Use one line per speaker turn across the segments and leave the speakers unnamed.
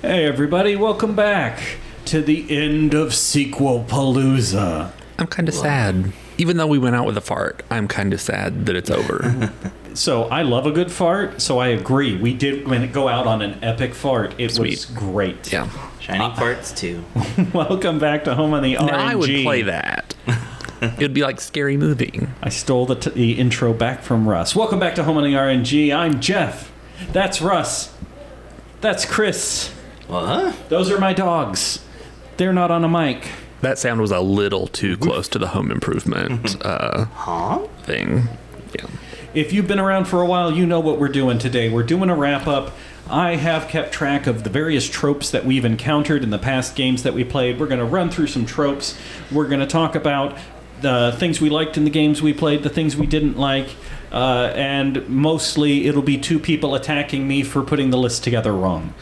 Hey everybody, welcome back to the end of Sequal-palooza.
I'm kind of sad. Even though we went out with a fart, I'm kind of sad that it's over.
So I love a good fart, so I agree. We did go out on an epic fart. It was great.
Yeah.
Shining farts too.
Welcome back to Home on the RNG.
Now I would play that. It would be like Scary Movie.
I stole the intro back from Russ. Welcome back to Home on the RNG. I'm Jeff. That's Russ. That's Chris.
What?
Those are my dogs. They're not on a mic.
That sound was a little too close to the home improvement thing. Yeah.
If you've been around for a while, you know what we're doing today. We're doing a wrap-up. I have kept track of the various tropes that we've encountered in the past games that we played. We're going to run through some tropes. We're going to talk about the things we liked in the games we played, the things we didn't like, and mostly it'll be two people attacking me for putting the list together wrong.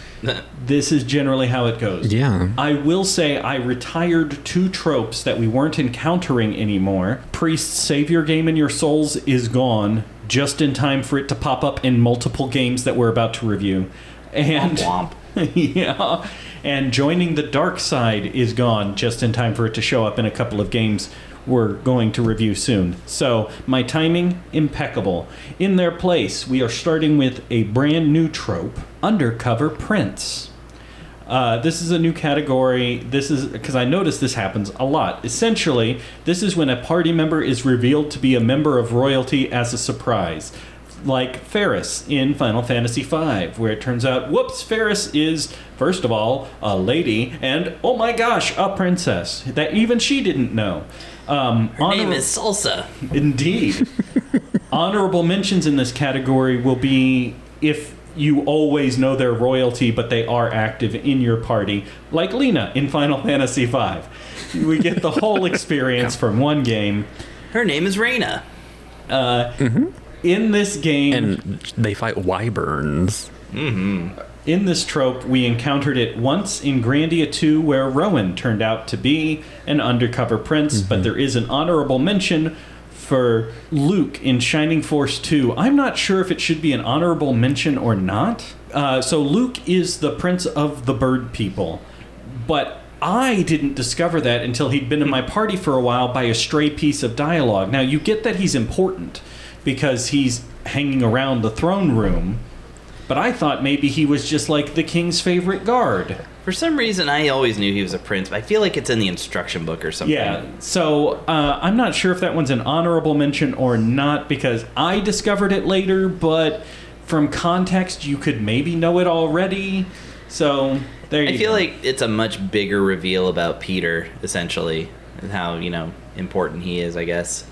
This is generally how it goes.
Yeah.
I will say I retired two tropes that we weren't encountering anymore. Priest, save your game and your souls is gone, just in time for it to pop up in multiple games that we're about to review. And
Womp womp.
yeah, and joining the dark side is gone, just in time for it to show up in a couple of games we're going to review soon. So my timing, impeccable. In their place, we are starting with a brand new trope, Undercover Prince. This is a new category. This is because I noticed this happens a lot. Essentially, this is when a party member is revealed to be a member of royalty as a surprise. Like Ferris in Final Fantasy V, where it turns out, whoops, Ferris is, first of all, a lady, and, oh my gosh, a princess that even she didn't know.
Her name is Salsa.
Indeed. Honorable mentions in this category will be if you always know their royalty, but they are active in your party, like Lena in Final Fantasy V. We get the whole experience from one game.
Her name is Reyna.
In this game...
And they fight wyverns.
Mm-hmm.
In this trope, we encountered it once in Grandia 2, where Rowan turned out to be an undercover prince, but there is an honorable mention for Luke in Shining Force 2. I'm not sure if it should be an honorable mention or not. So Luke is the prince of the bird people, but I didn't discover that until he'd been in my party for a while by a stray piece of dialogue. Now, you get that he's important because he's hanging around the throne room, but I thought maybe he was just like the king's favorite guard.
For some reason, I always knew he was a prince, but I feel like it's in the instruction book or something.
Yeah, so I'm not sure if that one's an honorable mention or not, because I discovered it later, but from context, you could maybe know it already. So there you go.
I feel like it's a much bigger reveal about Peter, essentially, and how, important he is, I guess.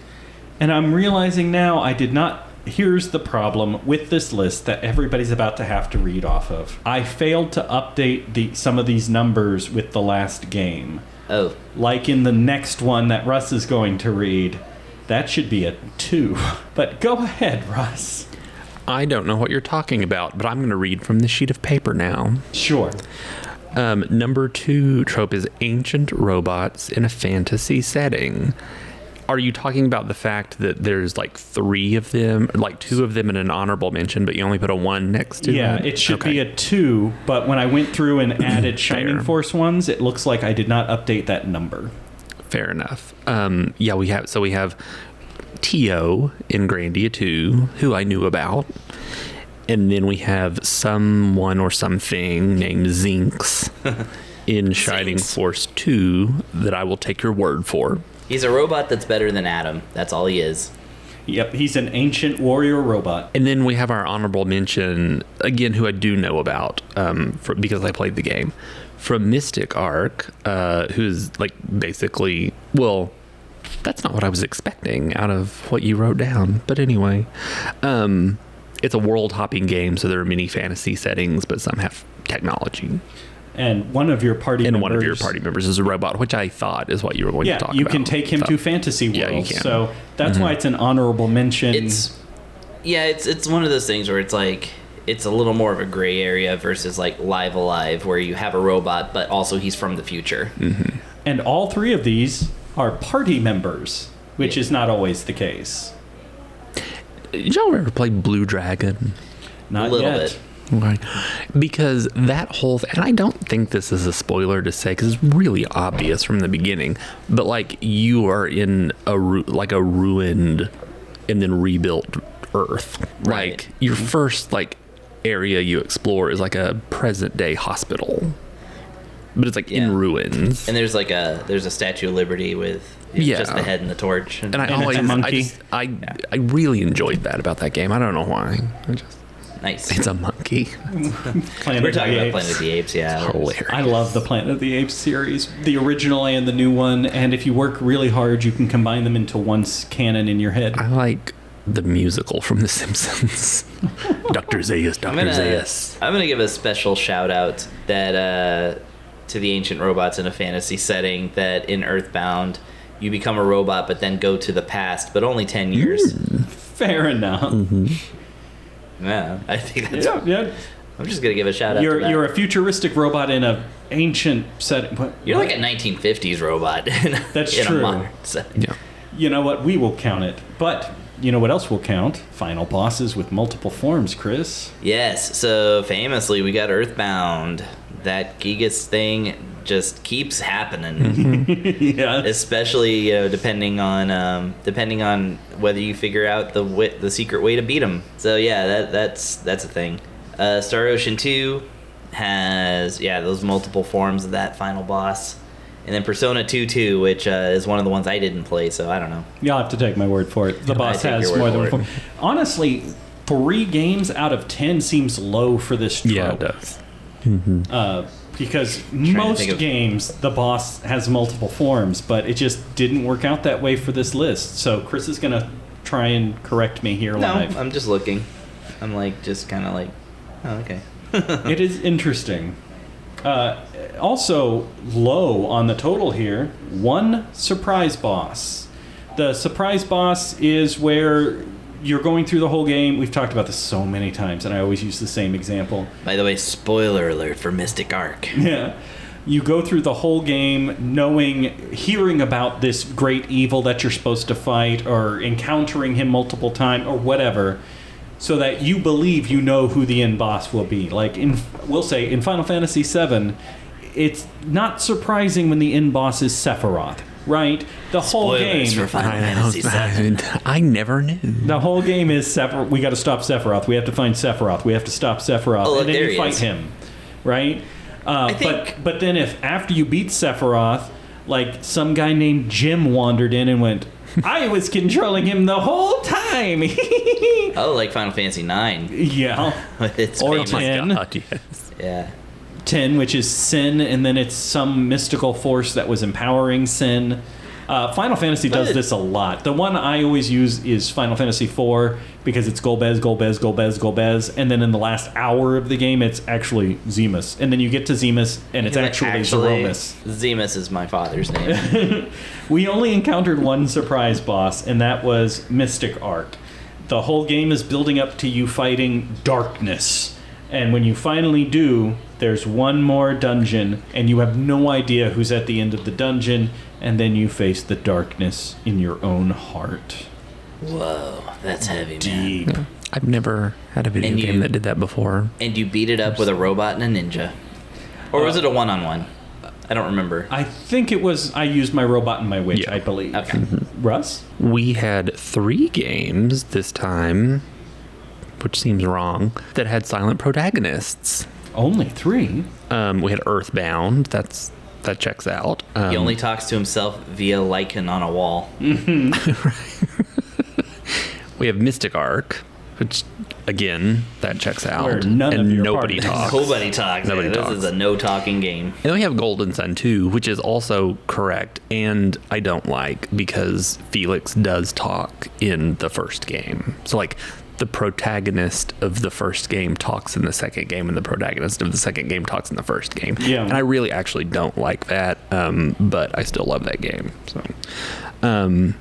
And I'm realizing now I did not... Here's the problem with this list that everybody's about to have to read off of. I failed to update some of these numbers with the last game.
Oh.
Like in the next one that Russ is going to read. That should be a 2. But go ahead, Russ.
I don't know what you're talking about, but I'm going to read from the sheet of paper now.
Sure.
Number 2 trope is ancient robots in a fantasy setting. Are you talking about the fact that there's like 3 of them, like 2 of them in an honorable mention, but you only put a 1 next to
Yeah,
them?
it should be a 2, but when I went through and added Shining Force ones, it looks like I did not update that number.
Fair enough. Yeah, we have Tio in Grandia 2, who I knew about. And then we have someone or something named Zinx in Shining Force 2 that I will take your word for.
He's a robot that's better than Adam. That's all he is.
Yep, he's an ancient warrior robot.
And then we have our honorable mention, again, who I do know about because I played the game, from Mystic Arc, who's like basically, well, that's not what I was expecting out of what you wrote down. But anyway, it's a world-hopping game, so there are many fantasy settings, but some have technology.
And one of your party
members is a robot, which I thought is what you were going to talk about.
Yeah, you can take him to fantasy worlds. Yeah, you can. So that's why it's an honorable mention.
It's one of those things where it's like, it's a little more of a gray area versus like Live Alive, where you have a robot, but also he's from the future.
Mm-hmm.
And all 3 of these are party members, which is not always the case.
Did y'all ever play Blue Dragon?
Not
a little
yet.
bit.
Right. Because that whole and I don't think this is a spoiler to say because it's really obvious from the beginning, but like you are in a ruined and then rebuilt Earth.
Right.
Like your first like area you explore is like a present day hospital, but it's like in ruins.
And there's a Statue of Liberty with just the head and the torch.
And I
And
always
it's a monkey.
I really enjoyed that about that game. I don't know why.
Nice.
It's a monkey.
We're talking about Planet of the Apes, yeah.
Hilarious.
I love the Planet of the Apes series, the original and the new one. And if you work really hard, you can combine them into one canon in your head.
I like the musical from The Simpsons. Dr. Zaius, Dr. Zaius.
I'm gonna give a special shout out that to the ancient robots in a fantasy setting. That in Earthbound, you become a robot, but then go to the past, but only 10 years.
Fair enough.
Yeah, I think that's.
Yeah.
I'm just gonna give a shout out. to that.
You're a futuristic robot in a ancient setting.
You're like a 1950s robot.
That's
in
true.
A modern setting.
Yeah.
You know what? We will count it. But you know what else will count? Final bosses with multiple forms, Chris.
Yes. So famously, we got Earthbound. That Gigas thing just keeps happening.
Yeah.
Especially depending on whether you figure out the secret way to beat him. So yeah, that's a thing. Star Ocean 2 has those multiple forms of that final boss, and then Persona 2, which is one of the ones I didn't play, so I don't know.
You'll have to take my word for it. The boss
take
has
your
more
word
than
for
four. Honestly, 3 games out of 10 seems low for this trope.
Yeah, it does.
Because
to
most
think of-
games, the boss has multiple forms, but it just didn't work out that way for this list. So Chris is going to try and correct me here
No,
live.
I'm just looking. I'm like just kind of like, oh okay.
It is interesting. Also, low on the total here, 1 surprise boss. The surprise boss is where you're going through the whole game. We've talked about this so many times, and I always use the same example.
By the way, spoiler alert for Mystic Arc.
Yeah. You go through the whole game hearing about this great evil that you're supposed to fight, or encountering him multiple times, or whatever, so that you believe you know who the end boss will be. Like, we'll say, in Final Fantasy VII, it's not surprising when the end boss is Sephiroth, right? The whole
Spoilers
game...
for Final Fantasy VII.
I never knew.
The whole game is Sephiroth. We got to stop Sephiroth. We have to find Sephiroth. We have to stop Sephiroth.
Oh, look,
and then
there
you
he
fight
is.
him, right?
I think-
But then if after you beat Sephiroth, like some guy named Jim wandered in and went, I was controlling him the whole time.
Oh, like Final Fantasy 9.
Yeah.
It's
Or
famous.
10.
God, yes.
Yeah.
10, which is sin, and then it's some mystical force that was empowering sin. Final Fantasy does this a lot. The one I always use is Final Fantasy IV because it's Golbez, Golbez, Golbez, Golbez, and then in the last hour of the game, it's actually Zemus. And then you get to Zemus, and it's actually Zeromus.
Zemus is my father's name.
We only encountered one surprise boss, and that was Mystic Arc. The whole game is building up to you fighting darkness. And when you finally do, there's one more dungeon, and you have no idea who's at the end of the dungeon, and then you face the darkness in your own heart.
Whoa, that's heavy, man.
Deep.
I've never had a video
And
game that did that before.
And you beat it up with a robot and a ninja. Or was it a one-on-one? I don't remember.
I think it was, I used my robot and my witch,
Yeah.
I believe.
Okay.
Russ?
We had 3 games this time, which seems wrong, that had silent protagonists.
Only 3?
We had Earthbound. That checks out.
He only talks to himself via lichen on a wall.
We have Mystic Arc, which again that checks out.
Where none
and
of your
nobody
party-
talks.
Nobody talks.
Nobody
This
talks.
is a no-talking game.
And then we have Golden Sun 2, which is also correct, and I don't like because Felix does talk in the first game. So like the protagonist of the first game talks in the second game, and the protagonist of the second game talks in the first game.
Yeah.
And I really actually don't like that, but I still love that game. So,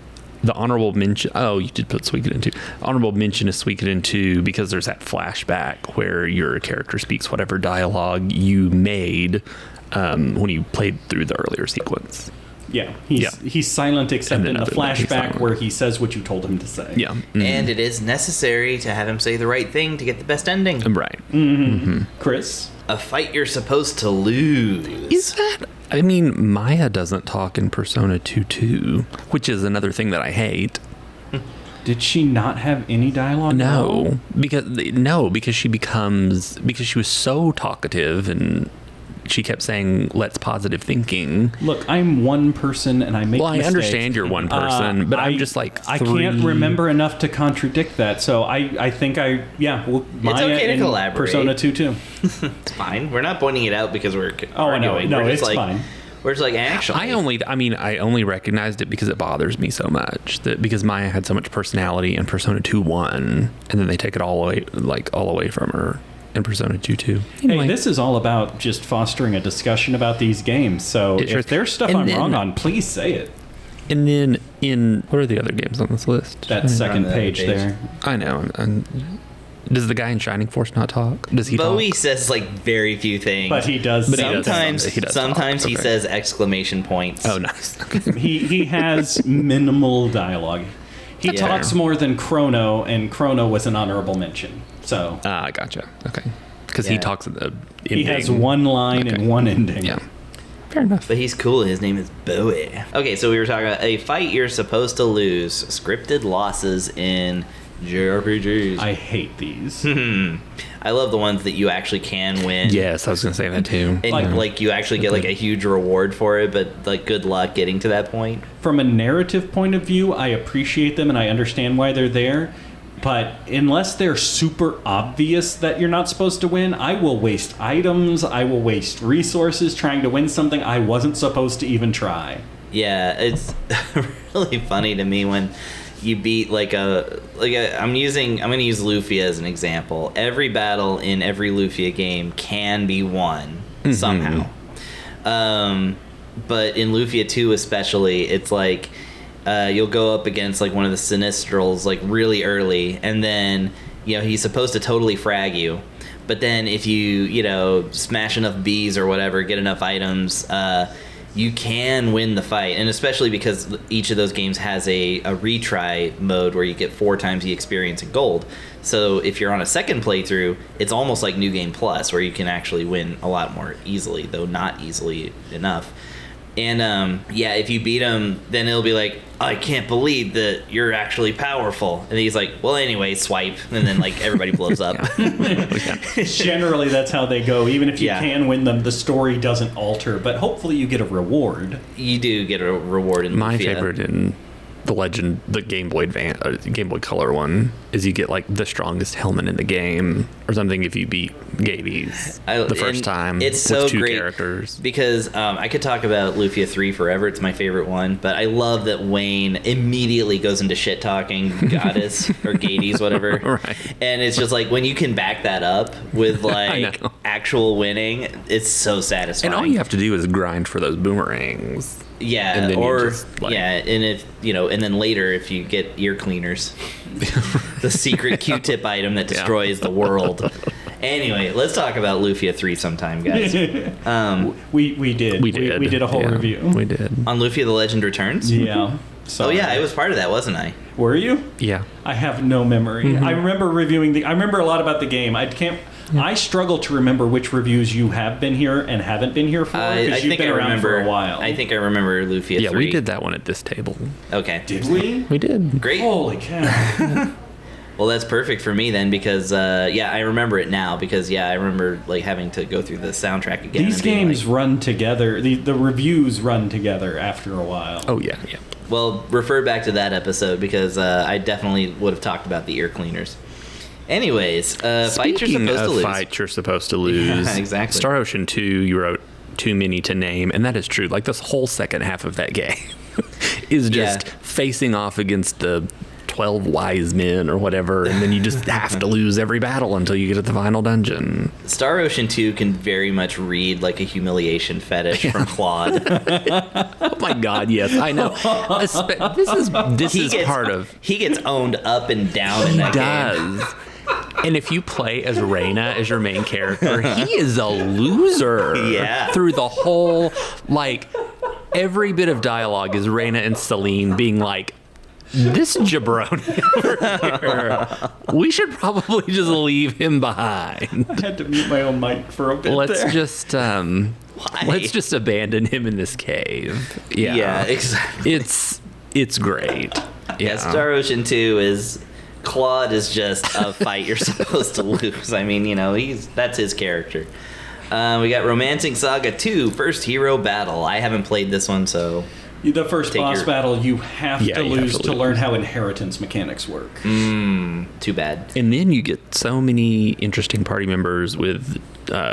the honorable mention. Oh, you did put Suikoden 2. Honorable mention is Suikoden 2 because there's that flashback where your character speaks whatever dialogue you made when you played through the earlier sequence.
Yeah, he's silent except in the flashback where he says what you told him to say.
Yeah. Mm-hmm.
And it is necessary to have him say the right thing to get the best ending.
Right.
Chris?
A fight you're supposed to lose.
Is that... I mean, Maya doesn't talk in Persona 2, which is another thing that I hate.
Did she not have any dialogue?
No, because she was so talkative and she kept saying, "Let's positive thinking."
Look, I'm one person and I make mistakes.
I understand you're one person, but I'm just like
I can't remember enough to contradict that. So I think Maya
it's okay to collaborate.
Persona 2 too.
It's fine. We're not pointing it out because we're
arguing. No, it's fine.
We're just like, actually,
I only recognized it because it bothers me so much because Maya had so much personality in Persona 2 1, and then they take it all away from her in Persona 2. Anyway.
Hey, this is all about just fostering a discussion about these games. So if there's stuff I'm wrong on, please say it.
And then what are the other games on this list?
That second page there.
I know. Does the guy in Shining Force not talk? Does he
Bowie
talk?
says like very few things.
But he does.
Sometimes
he does
sometimes
talk.
he says exclamation points.
Oh, nice.
he has minimal dialogue. He talks more than Chrono, and Chrono was an honorable mention. So
I gotcha. Okay. Because he talks at the ending.
He has one line and one ending.
Yeah. Fair enough.
But he's cool. His name is Bowie. Okay, so we were talking about a fight you're supposed to lose. Scripted losses in JRPGs.
I hate these.
I love the ones that you actually can win.
Yes, I was going to say that too.
And like you actually get like a huge reward for it, but like good luck getting to that point.
From a narrative point of view, I appreciate them and I understand why they're there. But unless they're super obvious that you're not supposed to win, I will waste items, I will waste resources trying to win something I wasn't supposed to even try.
Yeah, it's really funny to me when you beat I'm going to use Lufia as an example. Every battle in every Lufia game can be won somehow. But in Lufia 2 especially, it's like you'll go up against like one of the Sinistrals like really early, and then he's supposed to totally frag you. But then if you smash enough bees or whatever, get enough items, you can win the fight. And especially because each of those games has a retry mode where you get 4 times the experience in gold. So if you're on a second playthrough, it's almost like New Game Plus, where you can actually win a lot more easily, though not easily enough. And if you beat him, then it'll be like, I can't believe that you're actually powerful. And he's like, well, anyway, swipe. And then like everybody blows up.
Generally, that's how they go. Even if you can win them, the story doesn't alter. But hopefully you get a reward.
You do get a reward in
My
Lufia.
favorite in the Legend, the Game Boy Game Boy Color one, is you get like the strongest helmet in the game or something if you beat Gades the first time.
It's so
with 2
great
characters.
because I could talk about Lufia 3 forever. It's my favorite one, but I love that Wayne immediately goes into shit talking Goddess or Gades, whatever.
Right.
And it's just like when you can back that up with like actual winning, it's so satisfying.
And all you have to do is grind for those boomerangs.
Yeah,
and then
and if and then later if you get ear cleaners, the secret Q-tip item that destroys the world. Anyway, let's talk about Lufia 3 sometime, guys.
We did a whole review.
We did
On Lufia: The Legend Returns.
Yeah. So
I was part of that, wasn't I?
Were you?
Yeah.
I have no memory. I remember reviewing I remember a lot about the game. I struggle to remember which reviews you have been here and haven't been here for, because you've been around for a while.
I think I remember Lufia 3.
Yeah, we did that one at this table.
Okay.
Did we?
We did.
Great.
Holy cow.
Well, that's perfect for me then, because I remember it now, because I remember like having to go through the soundtrack again.
These games run together. The reviews run together after a while.
Oh yeah.
Well, refer back to that episode, because I definitely would have talked about the ear cleaners. Anyways, fight you're supposed to lose.
Fight you're supposed to lose.
Yeah, exactly.
Star Ocean 2, you wrote too many to name, and that is true. Like this whole second half of that game is just facing off against the 12 wise men or whatever, and then you just have to lose every battle until you get to the final dungeon.
Star Ocean 2 can very much read like a humiliation fetish from Claude.
Oh my god, yes, I know.
He gets owned up and down in that game.
And if you play as Reyna as your main character, he is a loser.
Yeah.
Through the whole, like, every bit of dialogue is Reyna and Celine being like, this jabroni over here, we should probably just leave him behind.
I had to mute my own mic for a bit
Let's
there.
just abandon him in this cave.
Yeah, exactly.
It's great.
Yeah, Star Ocean 2 is... Claude is just a fight you're supposed to lose. I mean, you know, that's his character. We got Romancing Saga 2, First Hero Battle. I haven't played this one, so...
The first boss battle, you have to lose to learn how inheritance mechanics work.
Too bad.
And then you get so many interesting party members with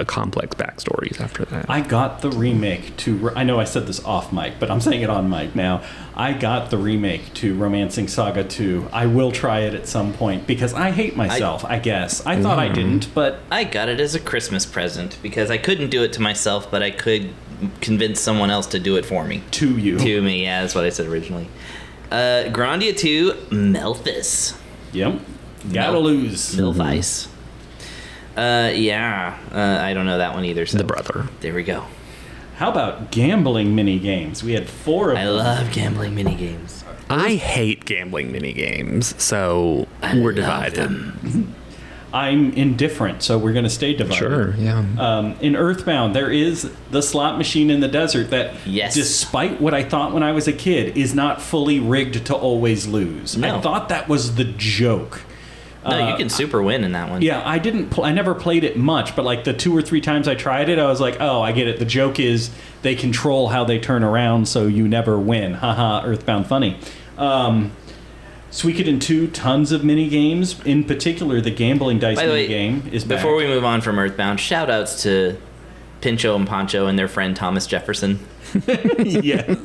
complex backstories after that.
I got the remake to... I know I said this off mic, but I'm saying it on mic now. I got the remake to Romancing Saga 2. I will try it at some point, because I hate myself, I guess. I thought I didn't, but...
I got it as a Christmas present, because I couldn't do it to myself, but I could convince someone else to do it for me.
To you.
To me, yeah, that's what I said originally. Grandia 2, Melphis.
Yep. Gotta lose.
Milvice. I don't know that one either. So.
The brother.
There we go.
How about gambling mini games? We had 4 of them.
I love gambling mini games.
I hate gambling mini games, so we're divided.
I'm indifferent, so we're going to stay divided.
Sure, yeah.
In Earthbound, there is the slot machine in the desert that, despite what I thought when I was a kid, is not fully rigged to always lose.
No.
I thought that was the joke.
No, you can super win in that one.
Yeah, I never played it much, but like the 2 or 3 times I tried it, I was like, oh, I get it. The joke is they control how they turn around, so you never win. Haha, Earthbound funny. Suikoden 2, tons of mini games. In particular, the gambling dice mini game is back.
Before we move on from Earthbound, shout outs to Pincho and Poncho and their friend Thomas Jefferson.
Yes.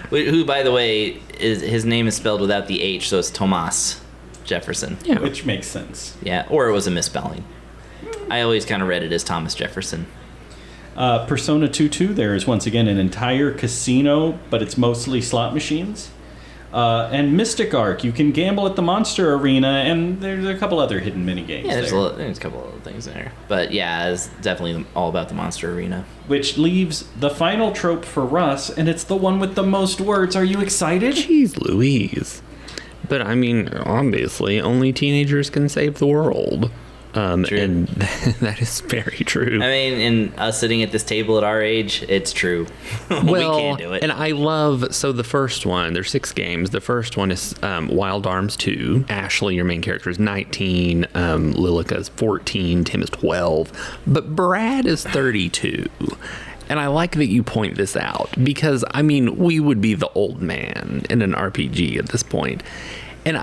Who, by the way, his name is spelled without the H, so it's Tomas Jefferson.
Yeah, which makes sense.
Yeah, or it was a misspelling. I always kind of read it as Thomas Jefferson.
Persona 2, there is once again an entire casino, but it's mostly slot machines. And Mystic Arc, you can gamble at the Monster Arena, and there's a couple other hidden mini games.
Yeah, there's a couple other things there, but yeah, it's definitely all about the Monster Arena.
Which leaves the final trope for Russ, and it's the one with the most words. Are you excited?
Jeez Louise. But I mean, obviously, only teenagers can save the world. And that is very true.
I mean, in us sitting at this table at our age, it's true.
Well,
we can't do it.
And I love, so the first one, there's 6 games. The first one is Wild Arms 2. Ashley, your main character, is 19. Lilica is 14. Tim is 12. But Brad is 32. And I like that you point this out because, I mean, we would be the old man in an RPG at this point. And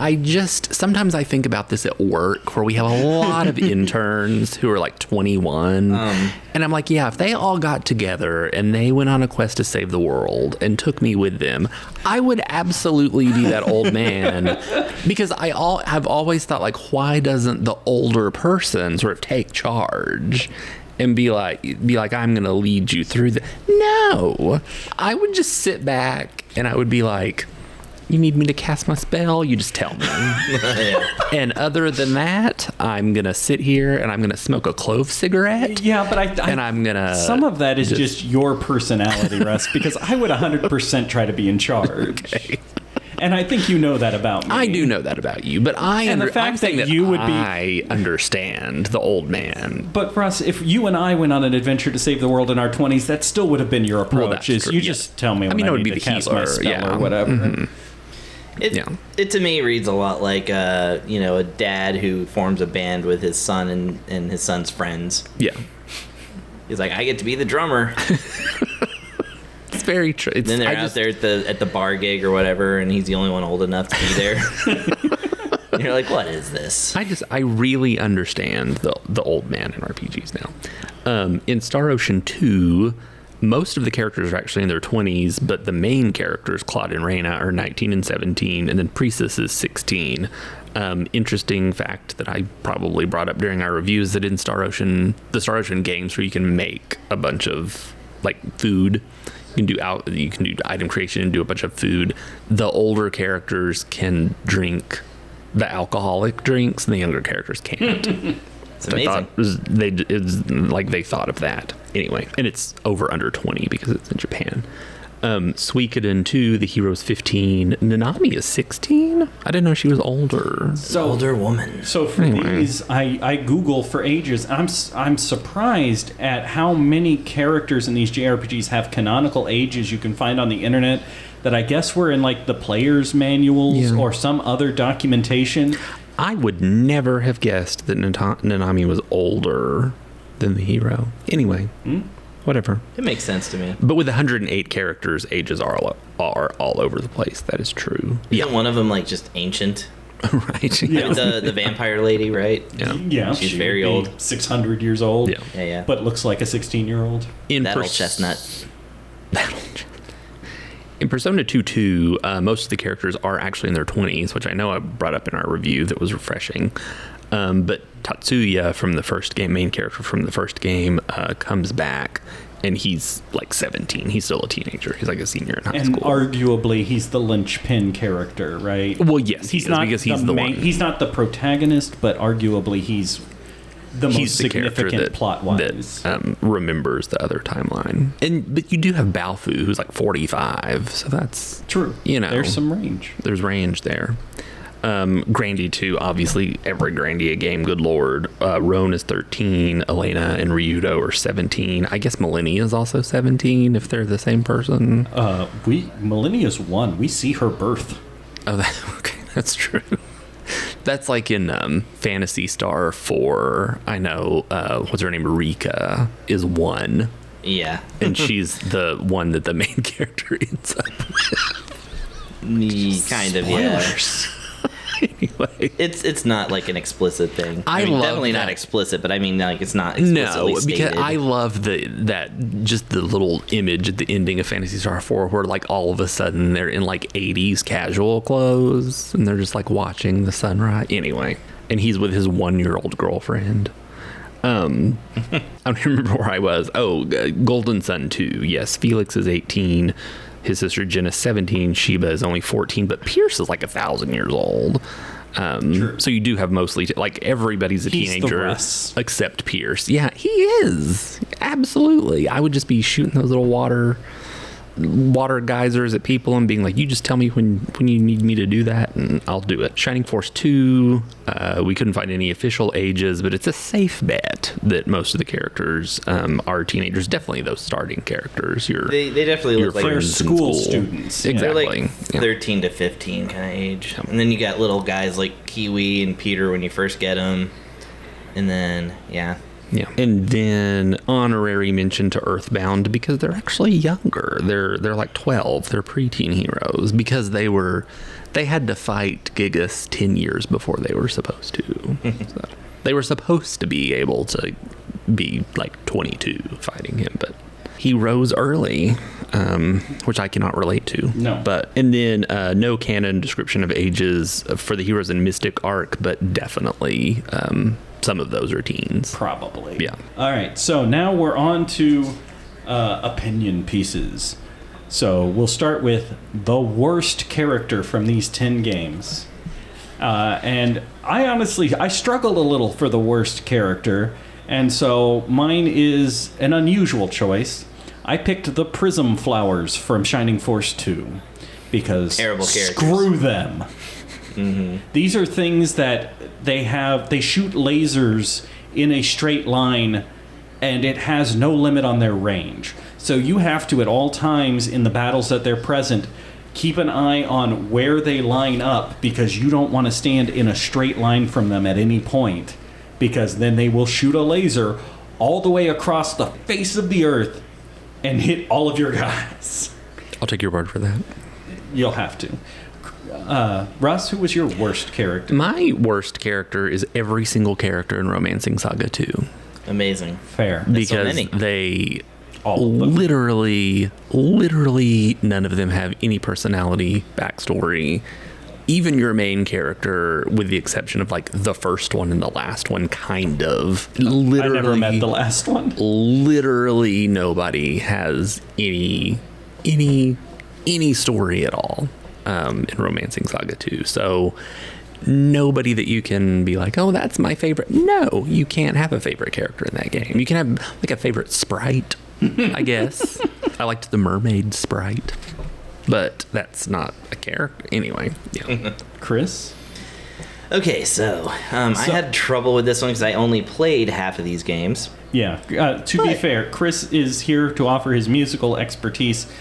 sometimes I think about this at work where we have a lot of interns who are like 21. And I'm like, yeah, if they all got together and they went on a quest to save the world and took me with them, I would absolutely be that old man. Because I've always thought, like, why doesn't the older person sort of take charge? And be like, I'm going to lead you through the... No, I would just sit back and I would be like, you need me to cast my spell? You just tell me. And other than that, I'm going to sit here and I'm going to smoke a clove cigarette.
Yeah, but
I'm going to...
Some of that is just your personality, Russ, because I would 100% try to be in charge. Okay. And I think you know that about me.
I do know that about you, but I understand the old man.
But Russ, if you and I went on an adventure to save the world in our 20s, that still would have been your approach. Just tell me when I need to cast my spell or whatever. Mm-hmm.
It to me reads a lot like a dad who forms a band with his son and his son's friends.
Yeah,
he's like, I get to be the drummer.
It's very true.
Then they're out there at the bar gig or whatever, and he's the only one old enough to be there. And you're like, what is this?
I really understand the old man in RPGs now. In Star Ocean 2, most of the characters are actually in their 20s, but the main characters, Claude and Reyna, are 19 and 17, and then Priestess is 16. Interesting fact that I probably brought up during our review is that in the Star Ocean games where you can make a bunch of like food, you can do item creation and do a bunch of food. The older characters can drink the alcoholic drinks, and the younger characters can't.
It's amazing.
They thought of that anyway, and it's over under 20 because it's in Japan. Suikoden 2, the hero's 15. Nanami is 16? I didn't know she was older.
Older woman.
So for these, I Google for ages. I'm surprised at how many characters in these JRPGs have canonical ages you can find on the internet that I guess were in like the player's manuals or some other documentation.
I would never have guessed that Nanami was older than the hero. Anyway, whatever.
It makes sense to me.
But with 108 characters, ages are all over the place. That is true.
Isn't one of them like just ancient?
Right.
Yeah. The vampire lady, right?
Yeah,
she's
she
very
would be
old.
600 years old.
Yeah.
But looks like a 16-year-old.
That old chestnut.
In Persona 2, most of the characters are actually in their 20s, which I know I brought up in our review that was refreshing. But Tatsuya from the first game, main character from the first game, comes back, and he's like 17. He's still a teenager. He's like a senior in high
And
school.
arguably, he's the linchpin character, right?
Well, yes,
he's not
because he's the one.
He's not the protagonist, but arguably he's the most significant plot-wise.
That remembers the other timeline. But you do have Balfu, who's like 45, so that's
true. There's some range.
There's range there. Grandy 2, obviously, every Grandia game, good lord. Roan is 13, Elena and Ryudo are 17. I guess Millennia is also 17, if they're the same person.
Millennia's 1. We see her birth.
Oh, okay, that's true. That's like in Phantasy Star 4. I know, what's her name? Rika is 1.
Yeah.
And she's the one that the main character ends up with.
Kind of, yeah.
Anyway,
it's not like an explicit thing.
I love
definitely
that.
not explicit, but I mean like it's not explicitly stated.
Because I love that just the little image at the ending of Phantasy Star 4 where like all of a sudden they're in like 80s casual clothes and they're just like watching the sunrise. Anyway, and he's with his 1-year-old girlfriend. I don't remember where I was. Golden Sun 2. Yes, Felix is 18. His sister Jenna's 17. Sheba is only 14, but Pierce is like 1,000 years old.
Sure.
So you do have mostly like everybody's a
He's
teenager
the Russ.
except Pierce. Yeah, he is. Absolutely. I would just be shooting those little water geysers at people and being like, you just tell me when you need me to do that and I'll do it. Shining Force 2, we couldn't find any official ages, but it's a safe bet that most of the characters are teenagers. Definitely those starting characters.
They definitely look like
they're
friends in
school students.
Exactly.
They're like 13 to 15 kind of age. And then you got little guys like Kiwi and Peter when you first get them. And then, yeah.
And then honorary mention to Earthbound because they're actually younger. They're like 12. They're preteen heroes because they had to fight Gigas 10 years before they were supposed to. So they were supposed to be able to be like 22 fighting him, but he rose early, which I cannot relate to.
No.
And then no canon description of ages for the heroes in Mystic Arc, but definitely some of those are teens.
Probably.
Yeah.
All right, so now we're on to opinion pieces. So we'll start with the worst character from these 10 games. And I struggled a little for the worst character, and so mine is an unusual choice. I picked the Prism Flowers from Shining Force 2 because
Terrible characters.
Screw them.
Mm-hmm.
These are things that they shoot lasers in a straight line, and it has no limit on their range. So you have to, at all times in the battles that they're present, keep an eye on where they line up because you don't want to stand in a straight line from them at any point, because then they will shoot a laser all the way across the face of the earth and hit all of your guys.
I'll take your word for that.
You'll have to. Russ, who was your worst character?
My worst character is every single character in Romancing Saga 2.
Amazing.
Fair.
That's so
Because
many.
they
All of them.
literally none of them have any personality, backstory. Even your main character, with the exception of like the first one and the last one, kind of. Literally,
I never met the last one.
Literally nobody has any story at all in Romancing Saga 2. So nobody that you can be like, oh, that's my favorite. No, you can't have a favorite character in that game. You can have like a favorite sprite, I guess. I liked the mermaid sprite, but that's not a character. Anyway, yeah.
Chris?
Okay, so I had trouble with this one because I only played half of these games.
Yeah. To be fair, Chris is here to offer his musical expertise.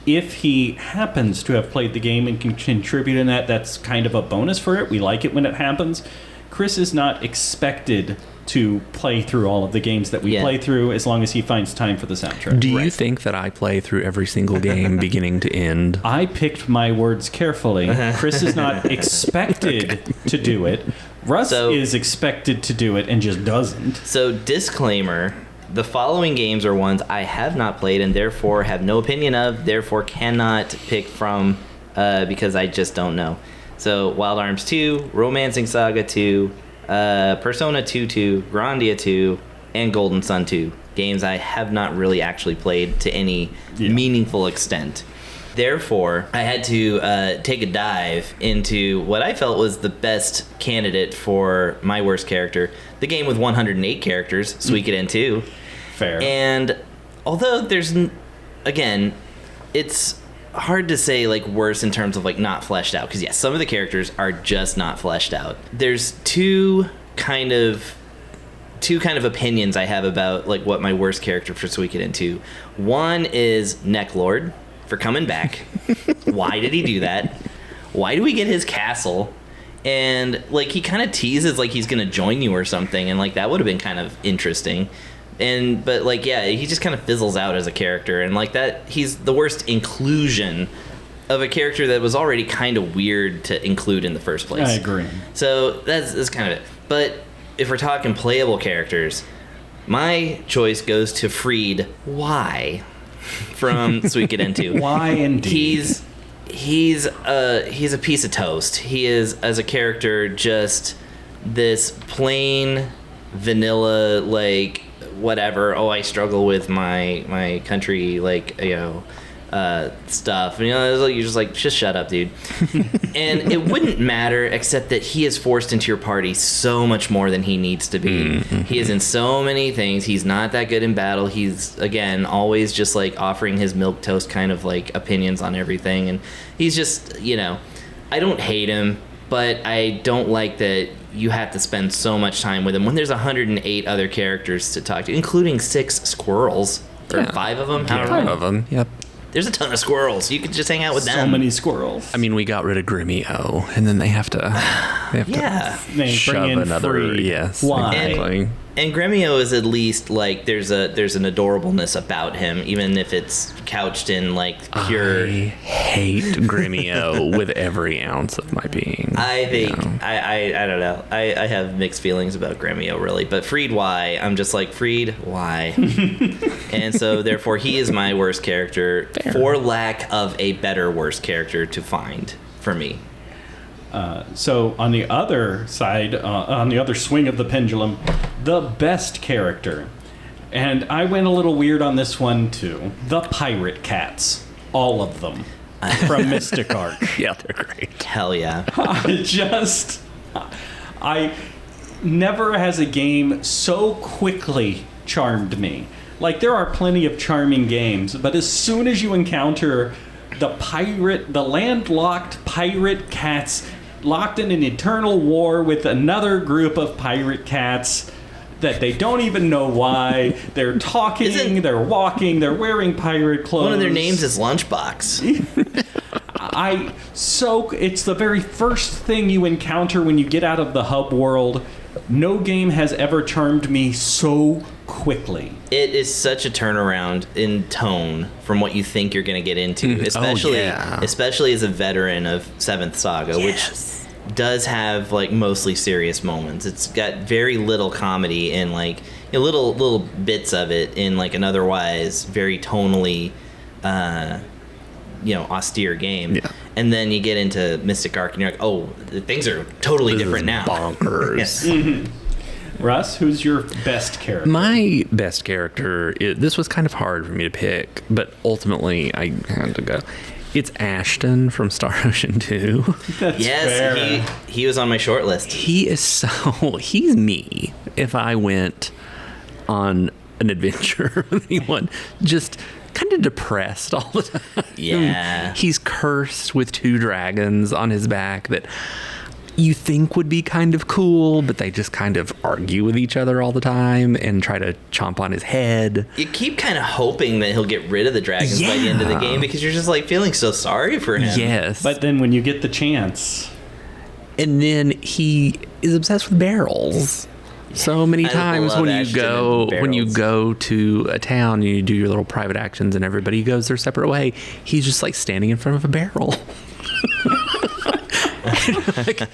If he happens to have played the game and can contribute in that, that's kind of a bonus for it. We like it when it happens. Chris is not expected to play through all of the games that we play through as long as he finds time for the soundtrack.
Do you think that I play through every single game beginning to end?
I picked my words carefully. Chris is not expected to do it. Russ is expected to do it and just doesn't.
So, disclaimer, the following games are ones I have not played and therefore have no opinion of, therefore cannot pick from because I just don't know. So, Wild Arms 2, Romancing Saga 2, Persona 2, Grandia 2, and Golden Sun 2. Games I have not really actually played to any meaningful extent. Therefore, I had to take a dive into what I felt was the best candidate for my worst character. The game with 108 characters, Suikoden 2.
Fair.
And although there's, again, it's hard to say like worse in terms of like not fleshed out, because yes, some of the characters are just not fleshed out. There's two kind of opinions I have about like what my worst character for Suikoden 2. One is Necklord for coming back. Why did he do that? Why do we get his castle? And like he kind of teases like he's gonna join you or something, and like that would have been kind of interesting. But like yeah, he just kind of fizzles out as a character, and like that he's the worst inclusion of a character that was already kind of weird to include in the first place.
I agree.
So that's kind of it. But if we're talking playable characters, my choice goes to Freed Y from Suikoden 2.
Why indeed?
He's a piece of toast. He is, as a character, just this plain vanilla, like, whatever. Oh, I struggle with my country, like, you know, stuff. And, you know, you're just like, just shut up, dude. And it wouldn't matter, except that he is forced into your party so much more than he needs to be. He is in so many things. He's not that good in battle. He's, again, always just like offering his milquetoast kind of like opinions on everything. And he's just, you know, I don't hate him, but I don't like that you have to spend so much time with him when there's 108 other characters to talk to, including 6 squirrels. Or 5 of them?
5 of them, yep.
There's a ton of squirrels. You could just hang out with them.
So many squirrels.
I mean, we got rid of Grimmio, and then they have to
They
shove
bring in
another.
Freed.
Yes,
Why?
exactly.
And Gremio is at least like there's an adorableness about him, even if it's couched in like pure.
I hate Grimmio with every ounce of my being.
I think I don't know. I have mixed feelings about Gremio really, but Freed Y, I'm just like Freed why, and so therefore he is my worst character for lack of a better worst character to find for me.
So on the other side, on the other swing of the pendulum, the best character. And I went a little weird on this one too. The Pirate Cats. All of them. From Mystic Arc.
Yeah, they're great.
Hell yeah.
I never has a game so quickly charmed me. Like, there are plenty of charming games, but as soon as you encounter the landlocked pirate cats locked in an eternal war with another group of pirate cats that they don't even know why. They're talking, they're walking, they're wearing pirate clothes.
One of their names is Lunchbox.
It's the very first thing you encounter when you get out of the hub world. No game has ever charmed me so quickly.
It is such a turnaround in tone from what you think you're going to get into, especially as a veteran of Seventh Saga, which does have like mostly serious moments. It's got very little comedy and like little bits of it in like an otherwise very tonally austere game. Yeah. And then you get into Mystic Arc and you're like, oh, things are totally different now.
Bonkers.
Yes.
Russ, who's your best character?
My best character, this was kind of hard for me to pick, but ultimately I had to go. It's Ashton from Star Ocean 2.
That's fair.
He was on my short list.
He's me if I went on an adventure with anyone. Just kind of depressed all the time.
Yeah.
He's cursed with 2 dragons on his back that you think would be kind of cool, but they just kind of argue with each other all the time and try to chomp on his head.
You keep kind of hoping that he'll get rid of the dragons by the end of the game because you're just like feeling so sorry for him.
Yes.
But then when you get the chance...
And then he is obsessed with barrels. So many times when you go to a town and you do your little private actions and everybody goes their separate way, he's just like standing in front of a barrel. Like,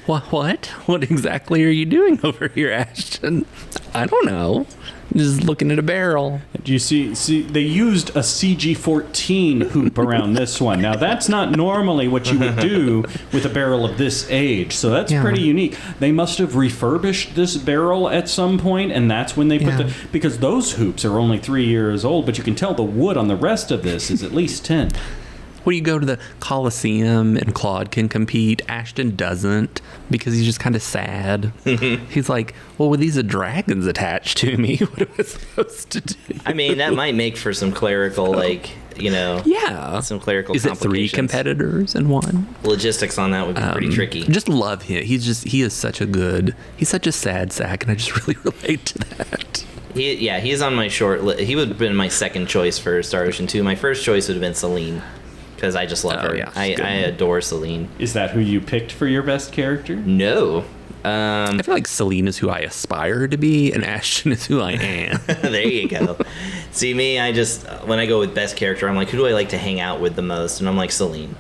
what exactly are you doing over here, Ashton? I don't know. Just looking at a barrel.
Do you see they used a CG-14 hoop around this one. Now that's not normally what you would do with a barrel of this age, so that's pretty unique. They must have refurbished this barrel at some point, and that's when they put because those hoops are only 3 years old, but you can tell the wood on the rest of this is at least 10.
When you go to the Coliseum and Claude can compete, Ashton doesn't because he's just kind of sad. He's like, well, with these dragons attached to me, what am I supposed to do?
I mean, that might make for some clerical, some clerical
Is it 3 competitors in one?
Logistics on that would be pretty tricky.
Just love him. He's such a sad sack, and I just really relate to that.
He's on my short list. He would have been my second choice for Star Ocean 2. My first choice would have been Celine. Because I just love her.
Yeah,
I adore Celine.
Is that who you picked for your best character?
No.
I feel like Celine is who I aspire to be, and Ashton is who I am.
There you go. See, me, when I go with best character, I'm like, who do I like to hang out with the most? And I'm like, Celine.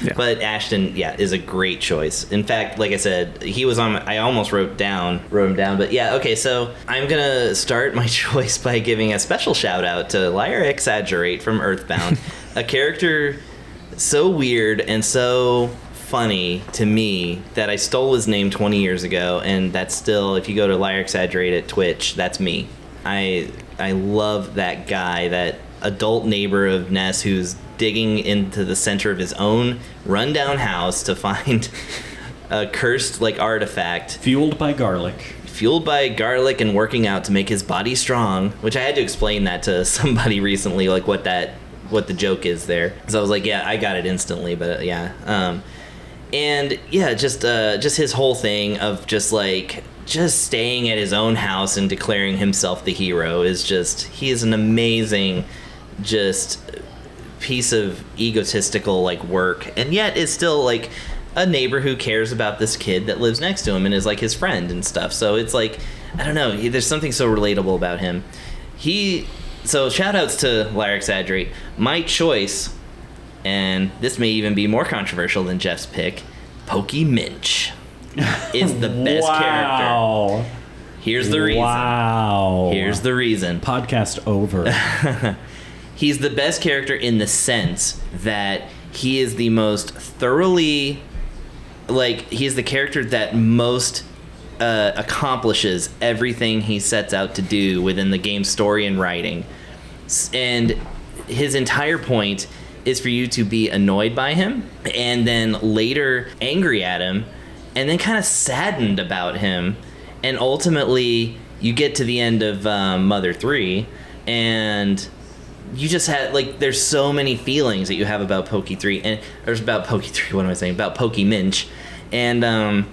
Yeah. But Ashton, is a great choice. In fact, like I said, he was on. I almost wrote him down. But yeah, okay. So I'm gonna start my choice by giving a special shout out to Liar Exaggerate from Earthbound, a character so weird and so funny to me that I stole his name 20 years ago, and that's still, if you go to Liar Exaggerate at Twitch, that's me. I love that guy, that adult neighbor of Ness who's digging into the center of his own rundown house to find a cursed artifact
fueled by garlic
and working out to make his body strong, which I had to explain that to somebody recently, what the joke is there. So I was like, I got it instantly, but just his whole thing of just staying at his own house and declaring himself the hero he is an amazing piece of egotistical work, and yet is still a neighbor who cares about this kid that lives next to him and is his friend and stuff. So it's I don't know, there's something so relatable about him. So shout outs to Liar Exaggerate. My choice, and this may even be more controversial than Jeff's pick, Pokey Minch is the best character. Here's the reason.
Wow.
Here's the reason.
Podcast over.
He's the best character in the sense that he is the most thoroughly, he is the character that most accomplishes everything he sets out to do within the game's story and writing. And his entire point is for you to be annoyed by him and then later angry at him and then kind of saddened about him. And ultimately, you get to the end of Mother 3 and you just had there's so many feelings that you have about Pokey 3 and or about Pokey 3. What am I saying? About Pokey Minch, and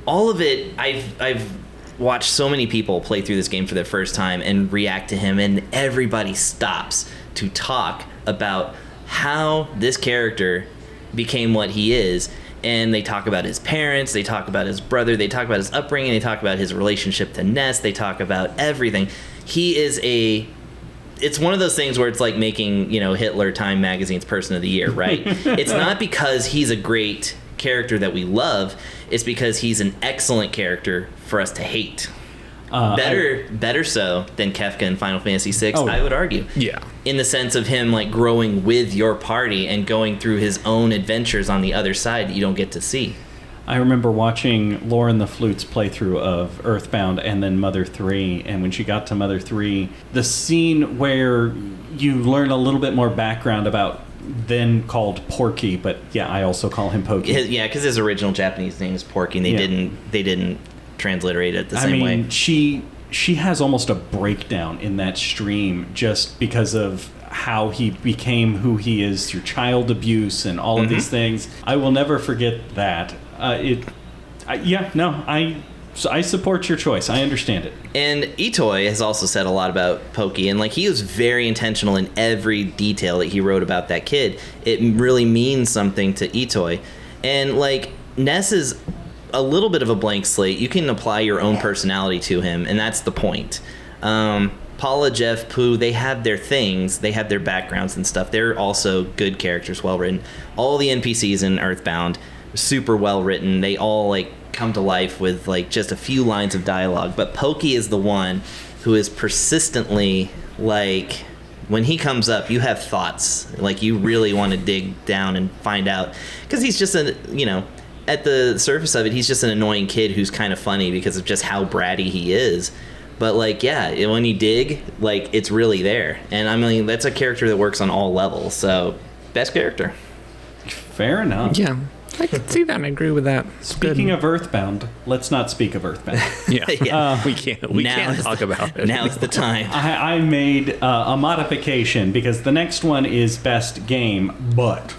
all of it. I've watched so many people play through this game for the first time and react to him, and everybody stops to talk about how this character became what he is. And they talk about his parents, they talk about his brother, they talk about his upbringing, they talk about his relationship to Ness, they talk about everything. He is it's one of those things where it's like making, Hitler Time Magazine's Person of the Year, right? It's not because he's a great character that we love, it's because he's an excellent character for us to hate. Better so than Kefka in Final Fantasy VI, I would argue.
Yeah.
In the sense of him growing with your party and going through his own adventures on the other side that you don't get to see.
I remember watching Lauren the Flute's playthrough of Earthbound and then Mother 3, and when she got to Mother 3, the scene where you learn a little bit more background about then called Porky, but I also call him Pokey.
Yeah, because his original Japanese name is Porky, and they didn't transliterate it the same way.
She has almost a breakdown in that stream just because of how he became who he is through child abuse and all of these things. I will never forget that. I support your choice. I understand it.
And Itoi has also said a lot about Pokey, and like he was very intentional in every detail that he wrote about that kid. It really means something to Itoi. And like Ness is a little bit of a blank slate. You can apply your own personality to him, and that's the point. Paula, Jeff, Pooh, they have their things. They have their backgrounds and stuff. They're also good characters, well written. All the NPCs in Earthbound, super well written. They all like come to life with like just a few lines of dialogue. But Pokey is the one who is persistently like, when he comes up, you have thoughts. Like you really want to dig down and find out, because he's just at the surface of it, he's just an annoying kid who's kind of funny because of just how bratty he is. But like, yeah, when you dig, like it's really there. And I mean, that's a character that works on all levels. So best character.
Fair enough.
Yeah. I can see that and agree with that.
Speaking of Earthbound, let's not speak of Earthbound.
Yeah, we can't talk about it.
Now's the time.
I made a modification because the next one is best game, but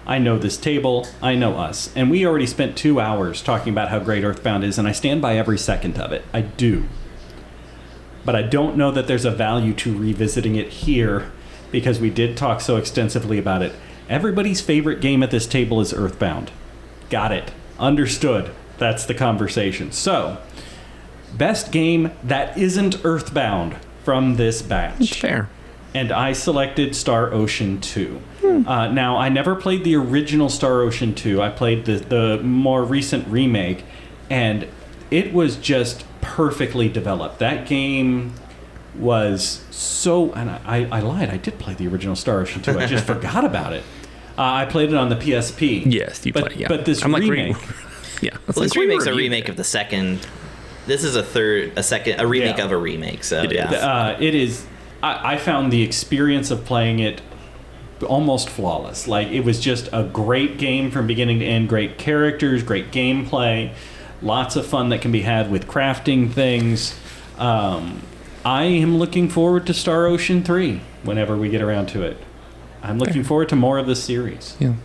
I know this table, I know us, and we already spent 2 hours talking about how great Earthbound is, and I stand by every second of it. I do. But I don't know that there's a value to revisiting it here because we did talk so extensively about it. Everybody's favorite game at this table is Earthbound. Got it. Understood. That's the conversation. So, best game that isn't Earthbound from this batch.
Fair.
And I selected Star Ocean 2. Now, I never played the original Star Ocean 2. I played the more recent remake, and it was just perfectly developed. That game was so... And I lied. I did play the original Star Ocean 2. I just forgot about it. I played it on the PSP.
Yes, you played, yeah.
But this remake...
Yeah.
Well, this remake's a remake of the second... This is a remake of a remake, so
it is. It is... I found the experience of playing it almost flawless. Like, it was just a great game from beginning to end. Great characters, great gameplay, lots of fun that can be had with crafting things. I am looking forward to Star Ocean 3 whenever we get around to it. I'm looking forward to more of this series.
Yeah.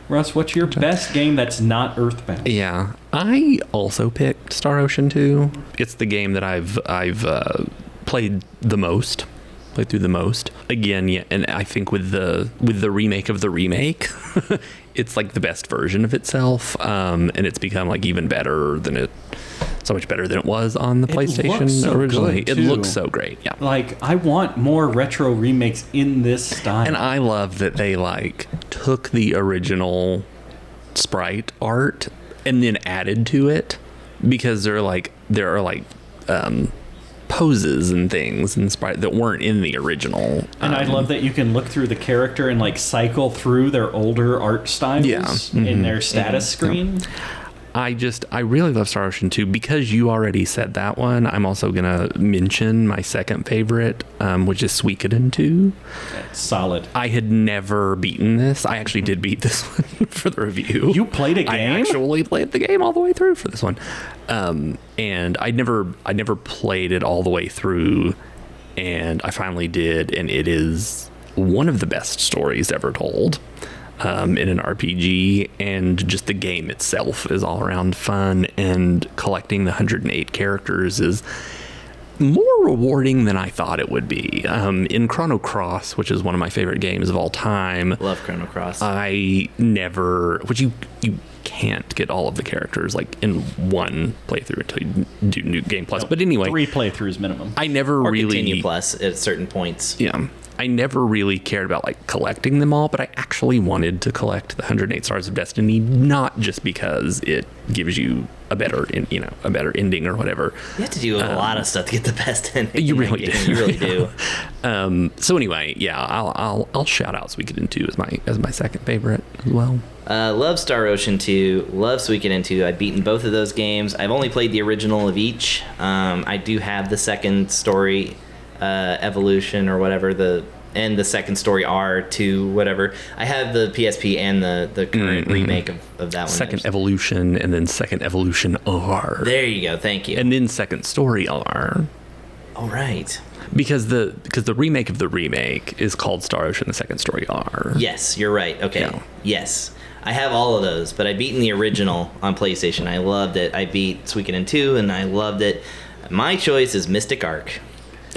Russ, what's your best game that's not Earthbound?
Yeah, I also picked Star Ocean 2. It's the game that I've played the most. Played through the most. Again, yeah, and I think with the remake of the remake, it's like the best version of itself, and it's become like even better than so much better than it was on the PlayStation originally. It looks so great. Yeah.
Like, I want more retro remakes in this style.
And I love that they like took the original sprite art and then added to it, because there are poses and things and sprite that weren't in the original.
And I love that you can look through the character and like cycle through their older art styles in their status screen.
I really love Star Ocean 2 because you already said that one. I'm also going to mention my second favorite, which is Suikoden 2.
That's solid.
I had never beaten this. I actually did beat this one for the review.
You played a game?
I actually played the game all the way through for this one. And I never played it all the way through, and I finally did, and it is one of the best stories ever told. In an RPG, and just the game itself is all around fun, and collecting the 108 characters is more rewarding than I thought it would be. In Chrono Cross, which is one of my favorite games of all time,
love Chrono Cross.
You can't get all of the characters like in one playthrough until you do New Game Plus. But anyway,
3 playthroughs minimum.
I never really
Continue Plus at certain points.
Yeah. I never really cared about like collecting them all, but I actually wanted to collect the 108 Stars of Destiny, not just because it gives you a better ending or whatever.
You have to do a lot of stuff to get the best ending.
You really do.
You really do.
So anyway, yeah, I'll shout out Suikoden 2 as my second favorite as well.
Love Star Ocean 2. Love Suikoden 2. I've beaten both of those games. I've only played the original of each. I do have the second story. Evolution or whatever, the second story R2, whatever. I have the PSP and the current remake of that one.
Second Evolution, and then Second Evolution R.
There you go, thank you.
And then Second Story R.
Oh, right.
Because the remake of the remake is called Star Ocean: The Second Story R.
Yes, you're right. Okay.
Yeah.
Yes. I have all of those, but I beaten the original on PlayStation. I loved it. I beat Suikoden 2, and I loved it. My choice is Mystic Arc.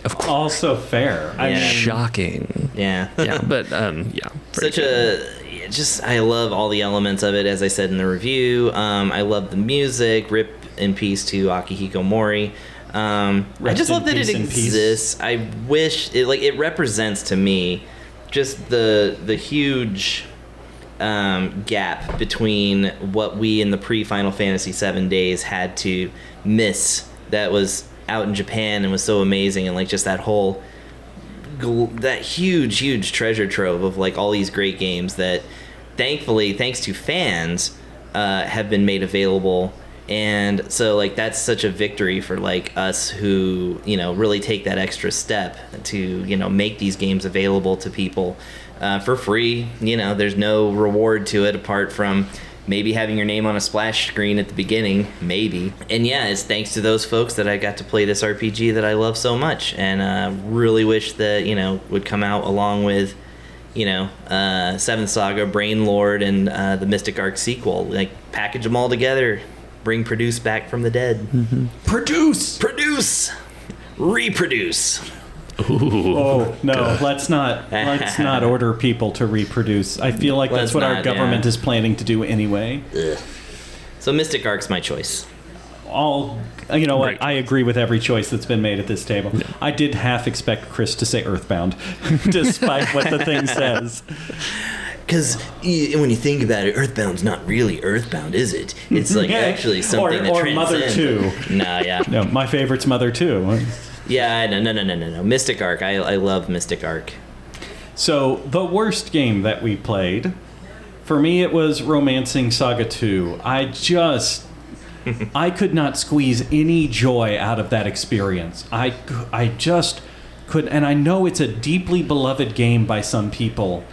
Of course.
Also fair. I
Yeah.
mean,
Shocking. Yeah.
Yeah, but
Such I love all the elements of it, as I said in the review. I love the music. Rip in peace to Akihiko Mori. I just love that it exists. I wish it represents to me just the huge gap between what we in the pre-Final Fantasy VII days had to miss that was out in Japan and was so amazing, and just that whole that huge treasure trove of all these great games that thankfully, thanks to fans, have been made available. And so that's such a victory for us who really take that extra step to make these games available to people for free. There's no reward to it apart from maybe having your name on a splash screen at the beginning, maybe. And yeah, it's thanks to those folks that I got to play this RPG that I love so much, and really wish that would come out along with Seventh Saga, Brain Lord, and the Mystic Arc sequel. Package them all together, bring Produce back from the dead.
Mm-hmm.
Produce, reproduce.
Ooh, oh no! Let's not order people to reproduce. I feel like that's what our government is planning to do anyway.
Ugh. So Mystic Arc's my choice.
What? I agree with every choice that's been made at this table. Yeah. I did half expect Chris to say Earthbound, despite what the thing says.
Because when you think about it, Earthbound's not really Earthbound, is it? It's actually something that transcends.
Mother 2.
Nah, yeah.
No, my favorite's Mother 2.
Yeah, no. Mystic Arc. I love Mystic Arc.
So, the worst game that we played, for me, it was Romancing Saga 2. I could not squeeze any joy out of that experience. I just couldn't. And I know it's a deeply beloved game by some people,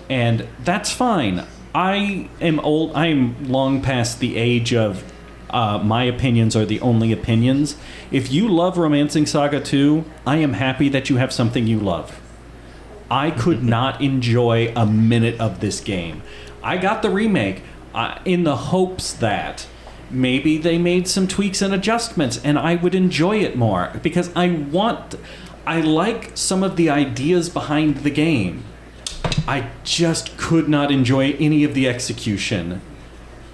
and that's fine. I am old. I am long past the age of my opinions are the only opinions. If you love Romancing Saga 2, I am happy that you have something you love. I could not enjoy a minute of this game. I got the remake in the hopes that maybe they made some tweaks and adjustments and I would enjoy it more, because I like some of the ideas behind the game. I just could not enjoy any of the execution.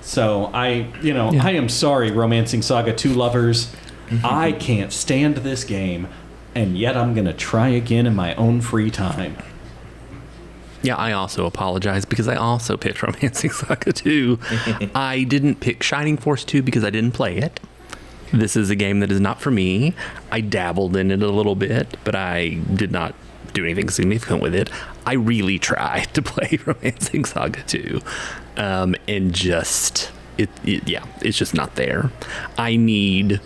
So I am sorry, Romancing Saga 2 lovers. I can't stand this game, and yet I'm going to try again in my own free time.
Yeah, I also apologize because I also picked Romancing Saga 2. I didn't pick Shining Force 2 because I didn't play it. This is a game that is not for me. I dabbled in it a little bit, but I did not do anything significant with it. I really tried to play Romancing Saga 2, and just it's just not there. I need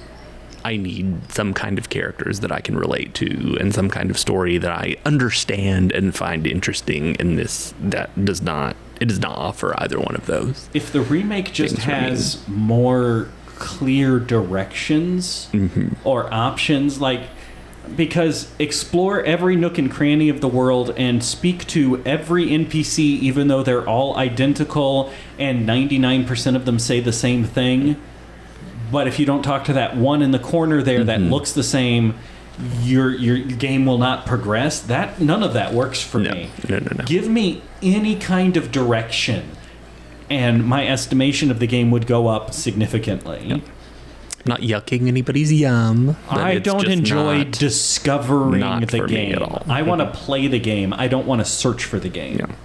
some kind of characters that I can relate to and some kind of story that I understand and find interesting, and it does not offer either one of those.
If the remake just has more clear directions or options, because explore every nook and cranny of the world and speak to every NPC, even though they're all identical and 99% of them say the same thing. But if you don't talk to that one in the corner there that looks the same, your game will not progress. None of that works for me.
No.
Give me any kind of direction, and my estimation of the game would go up significantly. Yep.
Not yucking anybody's yum.
I don't enjoy discovering the game
at all.
I want to play the game. I don't want to search for the game.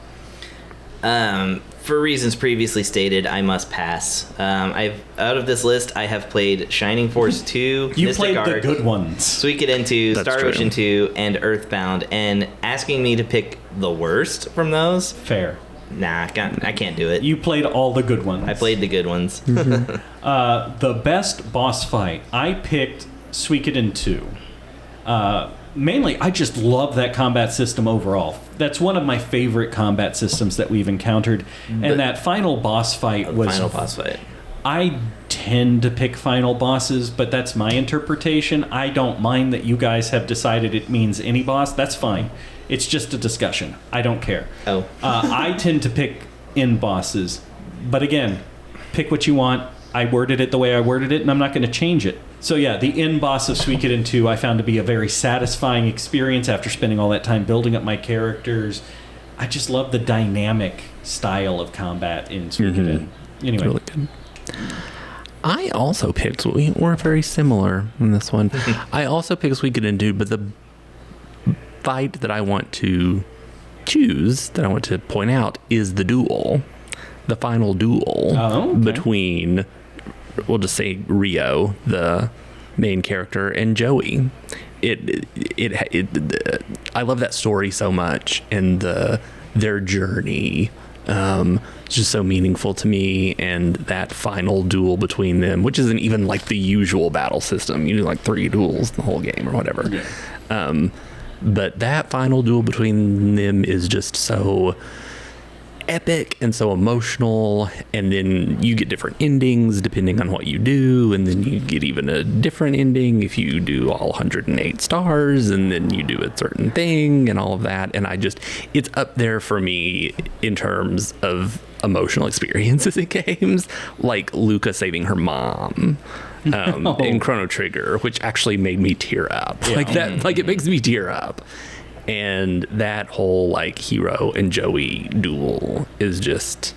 Yeah. For reasons previously stated, I must pass. Out of this list, I have played Shining Force 2,
You
Mystic
played
Arc,
the good ones.
Suikoden 2,
That's
Star
true.
Ocean 2, and Earthbound, and asking me to pick the worst from those?
Fair.
Nah, I can't do it.
You played all the good ones.
I played the good ones.
The best boss fight, I picked Suikoden 2. Mainly, I just love that combat system overall. That's one of my favorite combat systems that we've encountered. And that final boss fight was...
Final boss fight.
I tend to pick final bosses, but that's my interpretation. I don't mind that you guys have decided it means any boss. That's fine. It's just a discussion. I don't care.
Oh.
I tend to pick end bosses. But again, pick what you want. I worded it the way I worded it, and I'm not going to change it. So yeah, the end boss of Suikoden 2 I found to be a very satisfying experience after spending all that time building up my characters. I just love the dynamic style of combat in Suikoden. Anyway.
It's really good. I also picked, we're very similar in this one. I also picked Suikoden 2, but the fight that I want to choose, that I want to point out, is the duel. The final duel between, we'll just say Rio, the main character, and Joey. I love that story so much, and their journey. It's just so meaningful to me, and that final duel between them, which isn't even like the usual battle system. You do like 3 duels in the whole game or whatever. Yeah. But that final duel between them is just so epic and so emotional, and then you get different endings depending on what you do, and then you get even a different ending if you do all 108 stars, and then you do a certain thing and all of that. And it's up there for me in terms of emotional experiences in games, like Luca saving her mom in Chrono Trigger, which actually made me tear up. It makes me tear up. And that whole like Hiro and Joey duel is just,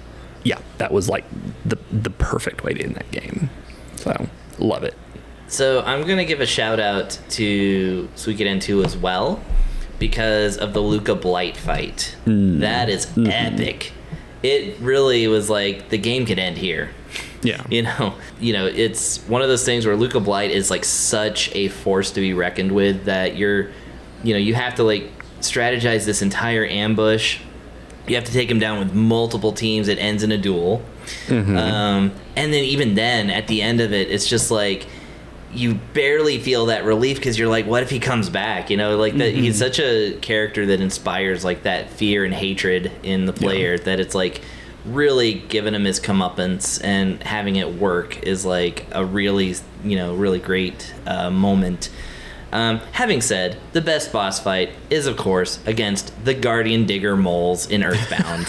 that was like the perfect way to end that game. So love it.
So I'm gonna give a shout out to Suikoden 2 as well, because of the Luca Blight fight. That is epic. It really was like the game could end here.
Yeah.
You know, it's one of those things where Luca Blight is like such a force to be reckoned with that you have to like strategize this entire ambush. You have to take him down with multiple teams. It ends in a duel. Mm-hmm. And then even then, at the end of it, it's just like you barely feel that relief because you're like, what if he comes back? That he's such a character that inspires like that fear and hatred in the player that it's like really giving him his comeuppance, and having it work is like a really, really great moment. Having said, the best boss fight is, of course, against the Guardian Digger moles in Earthbound.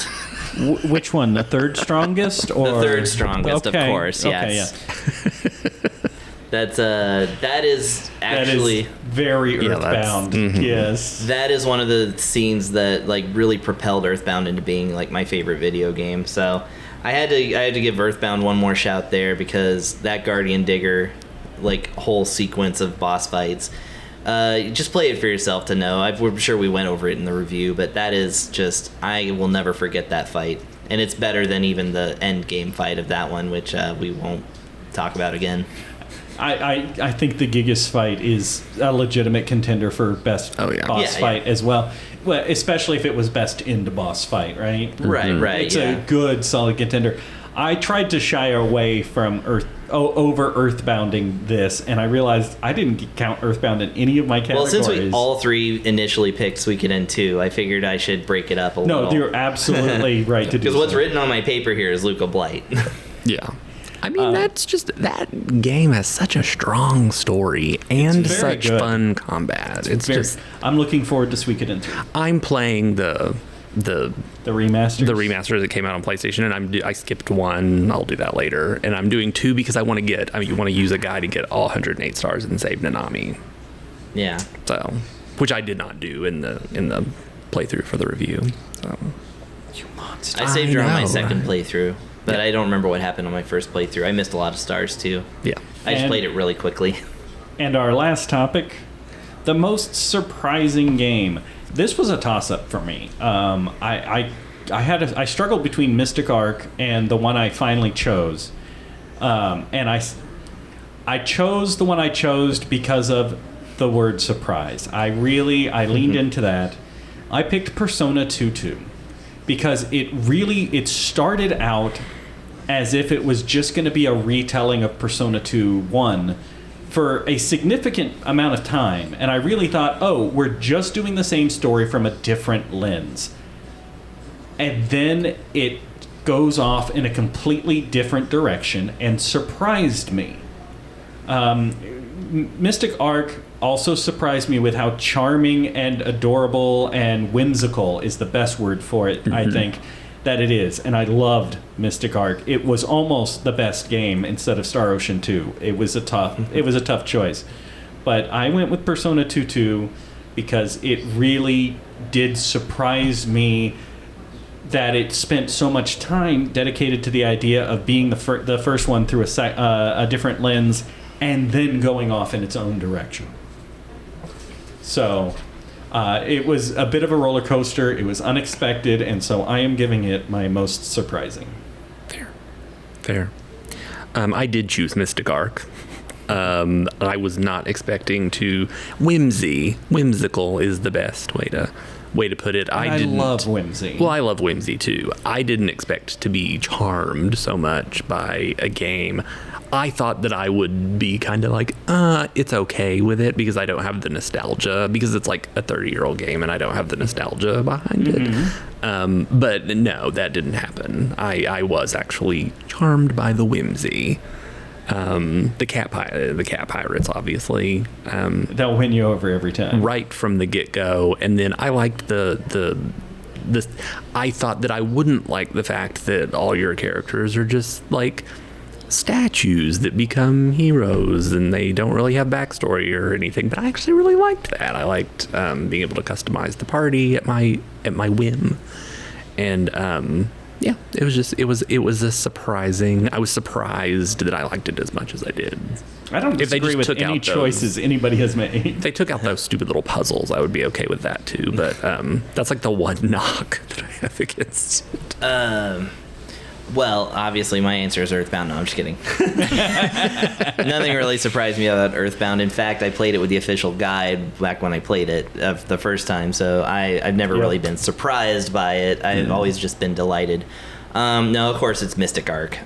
Which one? The third strongest? Or
the third strongest, of course. Yes.
Okay,
that is actually
that is very Earthbound. Yes.
That is one of the scenes that like really propelled Earthbound into being like my favorite video game. So I had to give Earthbound one more shout there, because that Guardian Digger like whole sequence of boss fights. Just play it for yourself to know. I'm sure we went over it in the review, but that is just, I will never forget that fight. And it's better than even the end game fight of that one, which we won't talk about again.
I think the Gigas fight is a legitimate contender for best boss fight as well. Well, especially if it was best end boss fight, right?
Right.
It's a good, solid contender. I tried to shy away from over Earthbounding this, and I realized I didn't count Earthbound in any of my categories.
Well, since we all three initially picked Suikoden 2, I figured I should break it up a little.
No, you're absolutely right to do
because what's written on my paper here is Luca Blight.
Yeah. I mean, that's just, that game has such a strong story and such fun combat.
I'm looking forward to Suikoden 2.
I'm playing the
remasters?
The remasters that came out on PlayStation, and I skipped 1. I'll do that later. And I'm doing 2 because you want to use a guy to get all 108 stars and save Nanami.
Yeah.
So, which I did not do in the playthrough for the review. So,
you monster!
I saved her on my second playthrough, but I don't remember what happened on my first playthrough. I missed a lot of stars too.
Yeah.
I just played it really quickly.
And our last topic, the most surprising game. This was a toss-up for me. I struggled between Mystic Arc and the one I finally chose, and I chose the one I chose because of the word surprise. I leaned into that. I picked Persona 2 because it started out as if it was just going to be a retelling of Persona 2 1. For a significant amount of time, and I really thought, we're just doing the same story from a different lens. And then it goes off in a completely different direction and surprised me. Mystic Arc also surprised me with how charming and adorable and whimsical is the best word for it, I think, that it is. And I loved Mystic Arc. It was almost the best game instead of Star Ocean 2. It was a tough choice. But I went with Persona 2 because it really did surprise me that it spent so much time dedicated to the idea of being the first one through a different lens and then going off in its own direction. So it was a bit of a roller coaster. It was unexpected, and so I am giving it my most surprising.
Fair. I did choose Mystic Arc. I was not expecting to... Whimsical is the best way to put it.
I love whimsy.
Well, I love whimsy too. I didn't expect to be charmed so much by a game. I thought that I would be kind of like, it's okay with it because I don't have the nostalgia, because it's like a 30-year-old game and I don't have the nostalgia behind it. But no, that didn't happen. I was actually charmed by the whimsy. The cat pirates, obviously.
They'll win you over every time.
Right from the get-go. And then I liked the I thought that I wouldn't like the fact that all your characters are just like statues that become heroes and they don't really have backstory or anything, but I actually really liked that. I liked being able to customize the party at my whim. And yeah, it was a surprising. I was surprised that I liked it as much as I did.
I don't disagree with any choices anybody has made.
If they took out those stupid little puzzles, I would be okay with that too. But that's like the one knock that I have against it.
Well, obviously my answer is Earthbound. No, I'm just kidding. Nothing really surprised me about Earthbound. In fact, I played it with the official guide back when I played it the first time, so I've never really been surprised by it. I've always just been delighted. No, of course, it's Mystic Arc.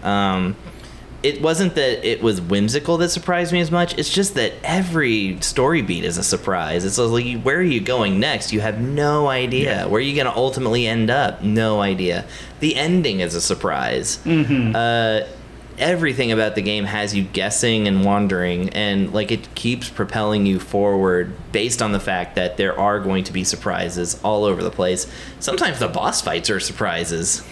It wasn't that it was whimsical that surprised me as much. It's just that every story beat is a surprise. It's like, where are you going next? You have no idea. Yeah. Where are you going to ultimately end up? No idea. The ending is a surprise. Everything about the game has you guessing and wondering, and like it keeps propelling you forward based on the fact that there are going to be surprises all over the place. Sometimes the boss fights are surprises.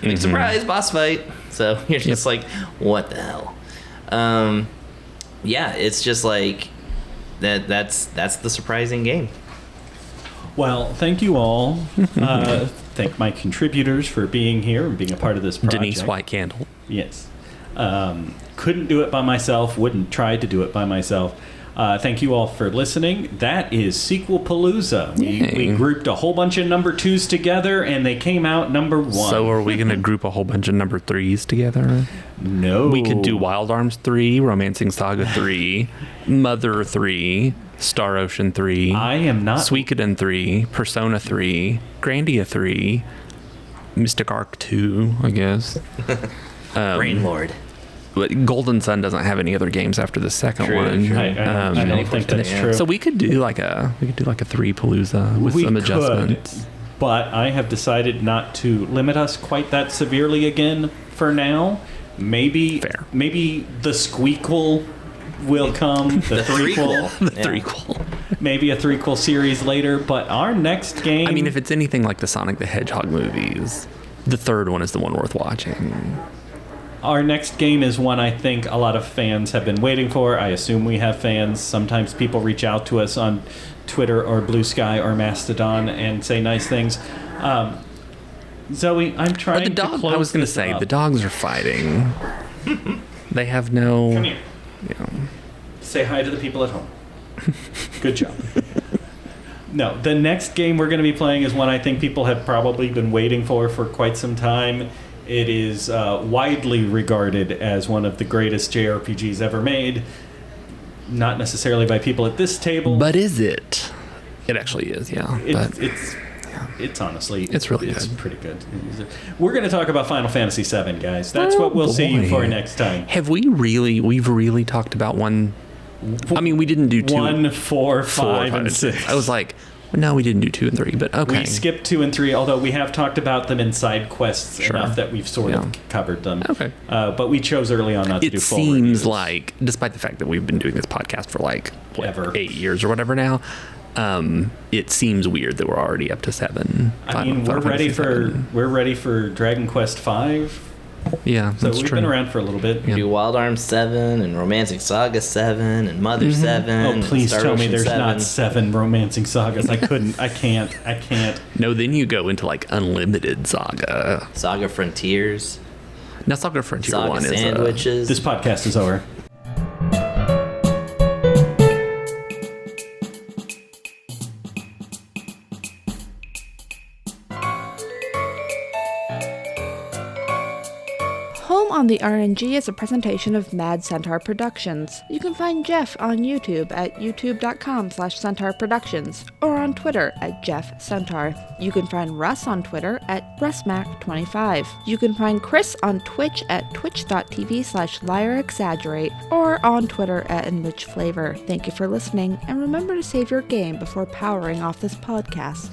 Like, surprise, boss fight. So you're just like, what the hell? Yeah, it's just like that's the surprising game.
Well, thank you all. Thank my contributors for being here and being a part of this project.
Denise White Candle.
Yes. Couldn't do it by myself. Wouldn't try to do it by myself. Thank you all for listening. That is Sequal-palooza. We grouped a whole bunch of number 2s together, and they came out number 1.
So are we going to group a whole bunch of number 3s together?
No.
We could do Wild Arms 3, Romancing Saga 3, Mother 3, Star Ocean 3.
I am not.
Suikoden 3, Persona 3, Grandia 3, Mystic Arc 2, I guess.
Brain Lord.
But Golden Sun doesn't have any other games after the second one.
True. I don't think that's true.
So we could do like a 3-palooza with some adjustments.
But I have decided not to limit us quite that severely again for now. Maybe the Squeakle will come. The threequel.
Threequel.
Maybe a threequel series later. But our next game.
I mean, if it's anything like the Sonic the Hedgehog movies, the third one is the one worth watching.
Our next game is one I think a lot of fans have been waiting for. I assume we have fans. Sometimes people reach out to us on Twitter or Blue Sky or Mastadon and say nice things. Zoe, I'm trying to close
I was going to say,
up.
The dogs are fighting. They have no...
Come here.
You know.
Say hi to the people at home. Good job. No, the next game we're going to be playing is one I think people have probably been waiting for quite some time. It is widely regarded as one of the greatest JRPGs ever made. Not necessarily by people at this table.
But is it? It actually is, yeah.
It's honestly...
It's really good.
It's pretty good. We're going to talk about Final Fantasy VII, guys. That's what we'll see you for next time.
Have we really... We've really talked about one... I mean, we didn't do 2...
1, 4, 5, and 6.
I was like, No, we didn't do 2 and 3, but okay.
We skipped 2 and 3, although we have talked about them in side quests enough that we've sort of covered them.
Okay.
But we chose early on not to do full
It seems
reviews.
like, despite the fact that we've been doing this podcast for like
Ever.
8 years or whatever now, it seems weird that we're already up to 7.
I mean, we're ready for Dragon Quest V.
Yeah,
So
that's
we've
true.
been around for a little bit.
Yeah.
Do Wild Arms 7 and Romancing Saga 7 and Mother 7.
Oh,
and
please
Star
tell me
Ocean
there's
7.
not 7 romancing sagas. I couldn't. I can't.
No, then you go into like Unlimited Saga.
Saga Frontiers.
Now, Saga Frontier
Saga
1 is
Sandwiches.
This podcast is over.
Home on the RNG is a presentation of Mad Centaur Productions. You can find Jeff on YouTube at youtube.com/Centaur Productions or on Twitter at Jeff Centaur. You can find Russ on Twitter at RussMac25. You can find Chris on Twitch at twitch.tv/LiarExaggerate or on Twitter at EnrichFlavor. Thank you for listening, and remember to save your game before powering off this podcast.